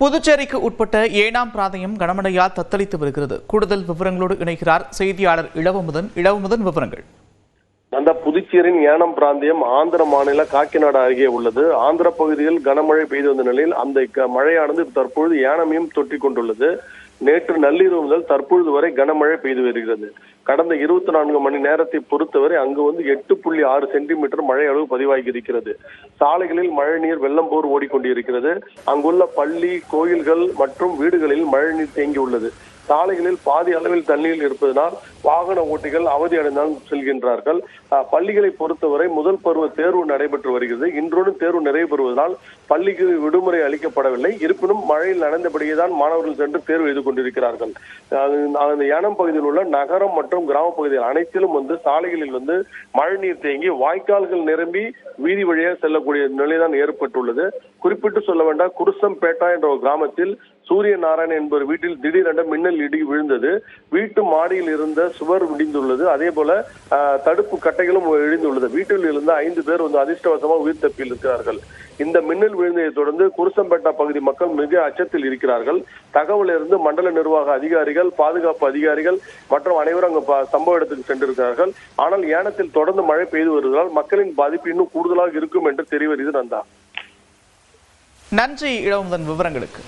புதுச்சேரிக்கு உட்பட்ட ஏனாம் பிராந்தியம் கனமழையால் தத்தளித்து வருகிறது. கூடுதல் விவரங்களோடு இணைகிறார் செய்தியாளர் இளவமுதன். விவரங்கள். அந்த புதுச்சேரியின் ஏனாம் பிராந்தியம் ஆந்திர மாநில காக்கிநாடு அருகே உள்ளது. ஆந்திர பகுதியில் கனமழை பெய்து வந்த நிலையில் அந்த மழையானது தற்பொழுது ஏனாமையும் தொற்றிக் கொண்டுள்ளது. நேற்று நள்ளிரவு முதல் தற்பொழுது வரை கனமழை பெய்து வருகிறது. கடந்த 24 மணி நேரத்தை பொறுத்தவரை அங்கு 8.6 சென்டிமீட்டர் மழை அளவு பதிவாகி இருக்கிறது. சாலைகளில் மழைநீர் வெள்ளம் போர் ஓடிக்கொண்டிருக்கிறது. அங்குள்ள பள்ளி, கோயில்கள் மற்றும் வீடுகளில் மழைநீர் தேங்கியுள்ளது. சாலைகளில் பாதி அளவில் தண்ணீர் இருப்பதனால் வாகன ஓட்டிகள் அவதி அடைந்தால் செல்கின்றார்கள். பள்ளிகளை பொறுத்தவரை முதல் பருவ தேர்வு நடைபெற்று வருகிறது. இன்றோடு தேர்வு நிறைவு பெறுவதால் பள்ளிக்கு விடுமுறை அளிக்கப்படவில்லை. இருப்பினும் மழையில் நனைந்தபடியே தான் மாணவர்கள் சென்று தேர்வு எழுதி கொண்டிருக்கிறார்கள். அந்த ஏனாம் பகுதியில் உள்ள நகரம் மற்றும் கிராம பகுதிகள் அனைத்திலும் சாலைகளில் மழைநீர் தேங்கி வாய்க்கால்கள் நிரம்பி வீதி வழியாக செல்லக்கூடிய நிலைதான் ஏற்பட்டுள்ளது. குறிப்பிட்டு சொல்ல வேண்டாம், குருசம்பேட்டா என்ற ஒரு கிராமத்தில் சூரிய நாராயணன் என்பவர் வீட்டில் திடீரென மின்னல் இடி விழுந்தது. வீட்டு மாடியில் இருந்த சுவர் விடிந்துள்ளது. அதே போல தடுப்பு கட்டைகளும் இழிந்துள்ளது. வீட்டில் இருந்த 5 பேர் அதிர்ஷ்டவசமாக உயிர் தப்பி இருக்கிறார்கள். இந்த மின்னல் விழுந்ததை தொடர்ந்து குருசம்பேட்டா பகுதி மக்கள் மிக அச்சத்தில் இருக்கிறார்கள். தகவல் இருந்து மண்டல நிர்வாக அதிகாரிகள், பாதுகாப்பு அதிகாரிகள் மற்றும் அனைவரும் அங்கு சம்பவ இடத்துக்கு சென்றிருக்கிறார்கள். ஆனால் ஏனத்தில் தொடர்ந்து மழை பெய்து வருவதால் மக்களின் பாதிப்பு இன்னும் கூடுதலாக இருக்கும் என்று தெரிய வருகிறது. நன்றி இளவமுதன் விவரங்களுக்கு.